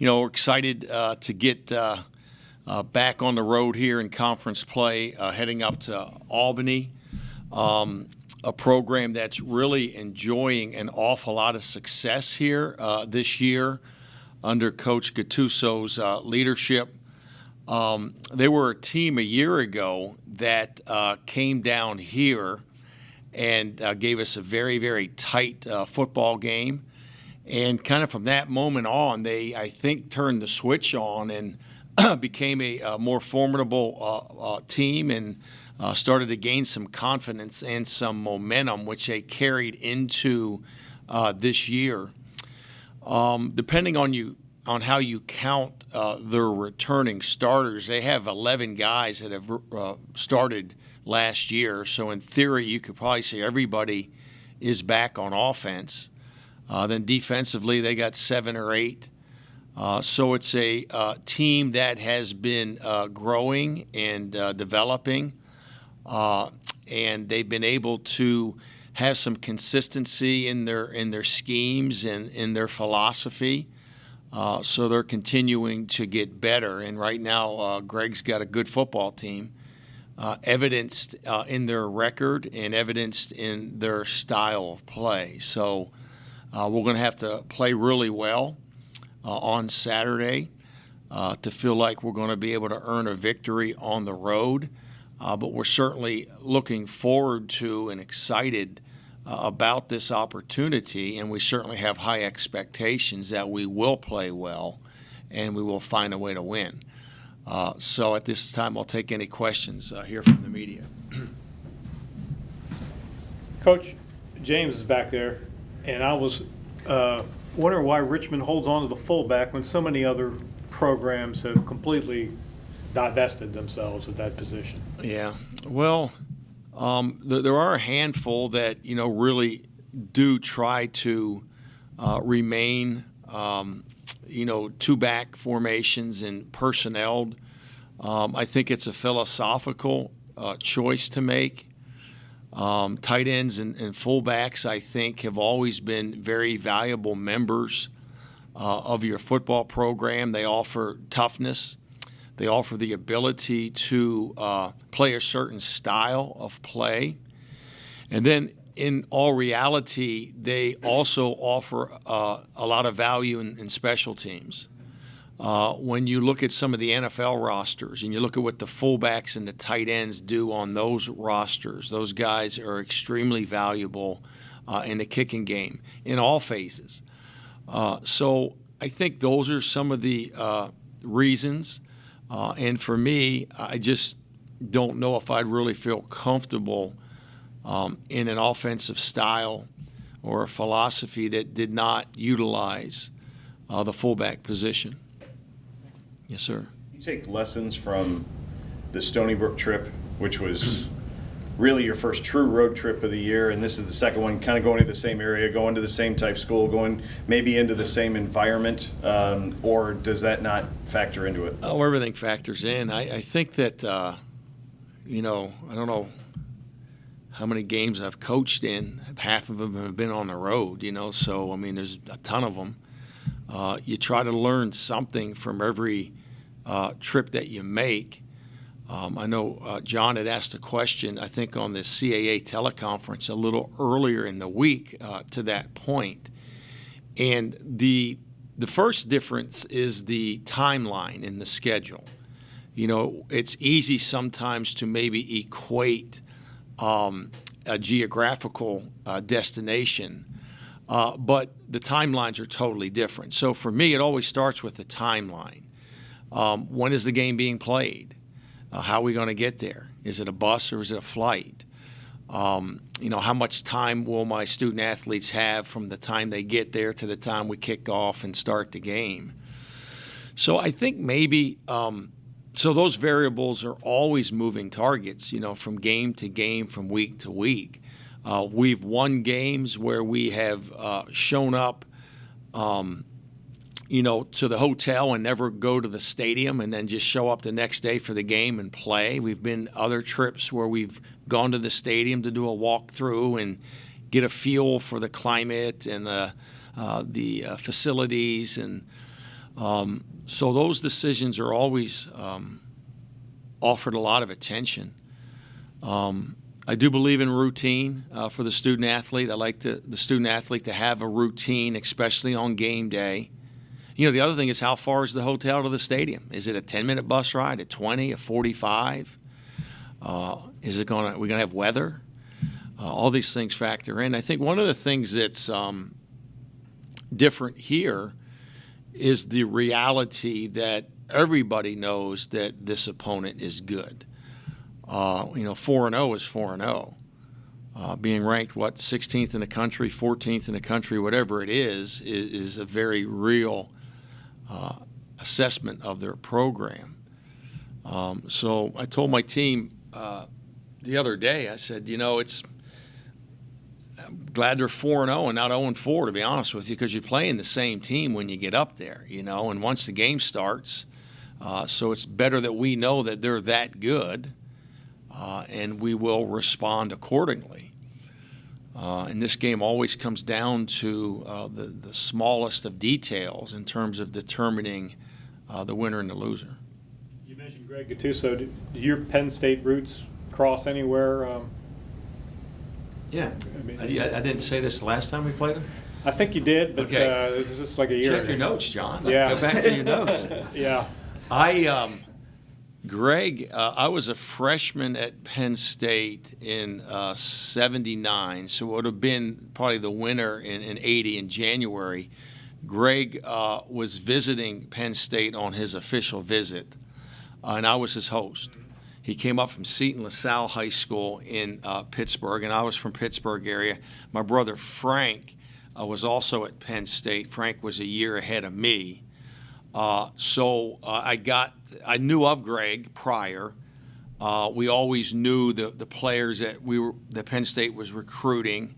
we're excited to get back on the road here in conference play, heading up to Albany, a program that's really enjoying an awful lot of success here this year under Coach Gattuso's leadership. They were a team a year ago that came down here and gave us a very, very tight football game. And kind of from that moment on, they, I think, turned the switch on and became a more formidable team and started to gain some confidence and some momentum, which they carried into this year. Depending on how you count their returning starters, they have 11 guys that have started last year. So in theory, you could probably say everybody is back on offense. Then defensively, they got 7 or 8. So it's a team that has been growing and developing, and they've been able to have some consistency in their schemes and in their philosophy. So they're continuing to get better. And right now, Greg's got a good football team, evidenced in their record and evidenced in their style of play. So we're going to have to play really well on Saturday to feel like we're going to be able to earn a victory on the road. But we're certainly looking forward to and excited about this opportunity, and we certainly have high expectations that we will play well and we will find a way to win. So at this time, I'll take any questions here from the media. Coach, James is back there, and I was wondering why Richmond holds on to the fullback when so many other programs have completely divested themselves of that position. Yeah, well, there are a handful that really do try to remain two-back formations and personnel. I think it's a philosophical choice to make. Tight ends and fullbacks, I think, have always been very valuable members of your football program. They offer toughness. They offer the ability to play a certain style of play. And then in all reality, they also offer a lot of value in special teams. When you look at some of the NFL rosters and you look at what the fullbacks and the tight ends do on those rosters, those guys are extremely valuable in the kicking game in all phases. So I think those are some of the reasons. And for me, I just don't know if I'd really feel comfortable in an offensive style or a philosophy that did not utilize the fullback position. Yes, sir. You take lessons from the Stony Brook trip, which was really your first true road trip of the year, and this is the second one, kind of going to the same area, going to the same type school, going maybe into the same environment, or does that not factor into it? Oh, everything factors in. I think that, I don't know how many games I've coached in. Half of them have been on the road, so, I mean, there's a ton of them. You try to learn something from every trip that you make. I know John had asked a question, I think, on the CAA teleconference a little earlier in the week to that point. And the first difference is the timeline in the schedule. It's easy sometimes to maybe equate a geographical destination, but the timelines are totally different. So for me, it always starts with the timeline. When is the game being played? How are we going to get there? Is it a bus or is it a flight? How much time will my student athletes have from the time they get there to the time we kick off and start the game? So I think maybe so those variables are always moving targets, from game to game, from week to week. We've won games where we have shown up to the hotel and never go to the stadium and then just show up the next day for the game and play. We've been other trips where we've gone to the stadium to do a walkthrough and get a feel for the climate and the facilities. And So those decisions are always offered a lot of attention. I do believe in routine for the student athlete. I like the student athlete to have a routine, especially on game day. You know, the other thing is, how far is the hotel to the stadium? Is it a 10-minute bus ride, a 20, a 45? Is it we're going to have weather? All these things factor in. I think one of the things that's different here is the reality that everybody knows that this opponent is good. 4-0 is 4-0. Being ranked, 16th in the country, 14th in the country, whatever it is a very real assessment of their program. So I told my team the other day, I said, I'm glad they're 4-0 and not 0-4, to be honest with you, because you're playing the same team when you get up there, and once the game starts. So it's better that we know that they're that good, and we will respond accordingly. And this game always comes down to the smallest of details in terms of determining the winner and the loser. You mentioned Greg Gattuso. Do your Penn State roots cross anywhere? Yeah. I didn't say this the last time we played them? I think you did, but Okay. this is like a year Check ago. your notes, John. Yeah. Go back to your notes. Yeah. Greg, I was a freshman at Penn State in '79, so it would have been probably the winter in '80 in January. Greg was visiting Penn State on his official visit, and I was his host. He came up from Seton LaSalle High School in Pittsburgh, and I was from Pittsburgh area. My brother Frank was also at Penn State. Frank was a year ahead of me. So I knew of Greg prior. We always knew the players that Penn State was recruiting,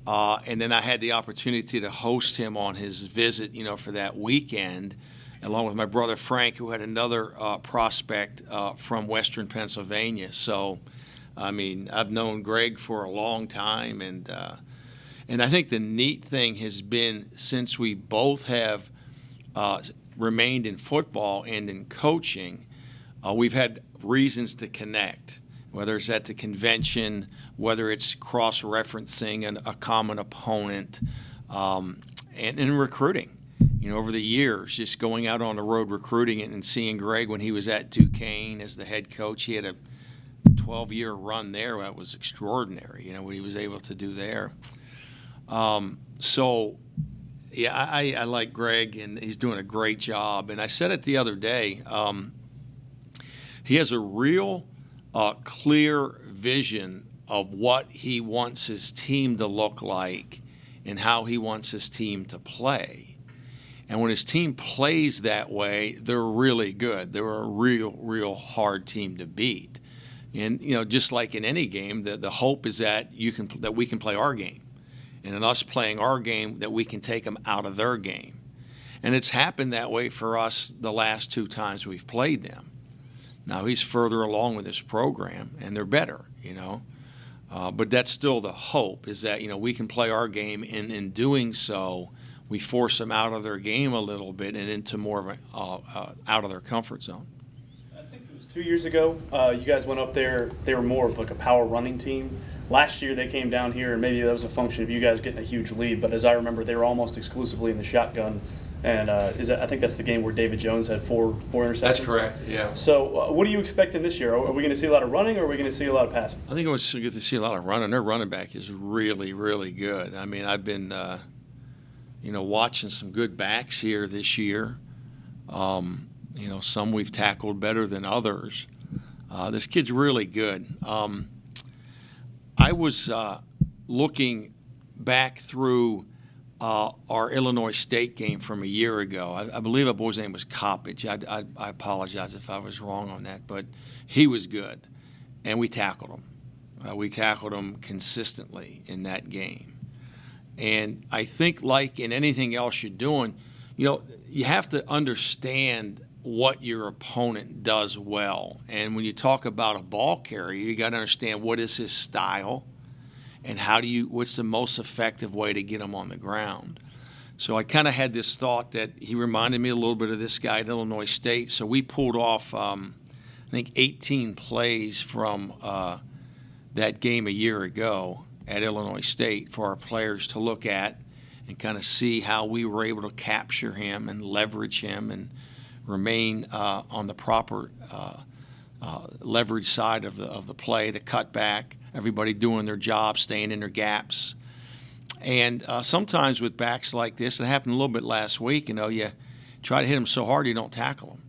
and then I had the opportunity to host him on his visit, for that weekend, along with my brother Frank, who had another prospect from Western Pennsylvania. So, I've known Greg for a long time, and I think the neat thing has been, since we both have remained in football and in coaching, we've had reasons to connect, whether it's at the convention, whether it's cross-referencing a common opponent, and in recruiting. Over the years, just going out on the road recruiting and seeing Greg when he was at Duquesne as the head coach. He had a 12-year run there. That was extraordinary, what he was able to do there. I like Greg, and he's doing a great job. And I said it the other day, he has a real clear vision of what he wants his team to look like and how he wants his team to play. And when his team plays that way, they're really good. They're a real hard team to beat. And, just like in any game, the hope is that we can play our game. And in us playing our game, that we can take them out of their game. And it's happened that way for us the last 2 times we've played them. Now, he's further along with his program, and they're better, But that's still the hope, is that, we can play our game, and in doing so, we force them out of their game a little bit and into more of out of their comfort zone. I think it was 2 years ago, you guys went up there. They were more of like a power running team. Last year they came down here, and maybe that was a function of you guys getting a huge lead. But as I remember, they were almost exclusively in the shotgun. And I think that's the game where David Jones had four interceptions. That's correct, yeah. So what are you expecting this year? Are we going to see a lot of running, or are we going to see a lot of passing? I think we're going to see a lot of running. Their running back is really, really good. I've been watching some good backs here this year. Some we've tackled better than others. This kid's really good. I was looking back through our Illinois State game from a year ago. I believe a boy's name was Coppage. I apologize if I was wrong on that, but he was good, and we tackled him. We tackled him consistently in that game. And I think, like in anything else you're doing, you have to understand what your opponent does well. And when you talk about a ball carrier, you got to understand what is his style and what's the most effective way to get him on the ground. So I kind of had this thought that he reminded me a little bit of this guy at Illinois State. So we pulled off, I think, 18 plays from that game a year ago at Illinois State for our players to look at and kind of see how we were able to capture him and leverage him and remain on the proper leverage side of the play, the cutback, everybody doing their job, staying in their gaps. And sometimes with backs like this, it happened a little bit last week, you try to hit them so hard you don't tackle them.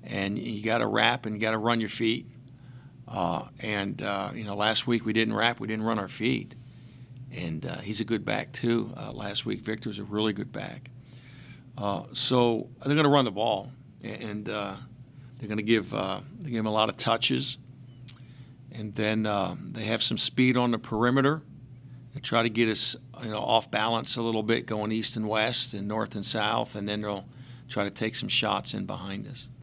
And you got to wrap and you got to run your feet. Last week we didn't wrap, we didn't run our feet. And he's a good back too. Last week Victor was a really good back. So they're going to run the ball, and they're going to give him a lot of touches. And then they have some speed on the perimeter. They try to get us off balance a little bit going east and west and north and south, and then they'll try to take some shots in behind us.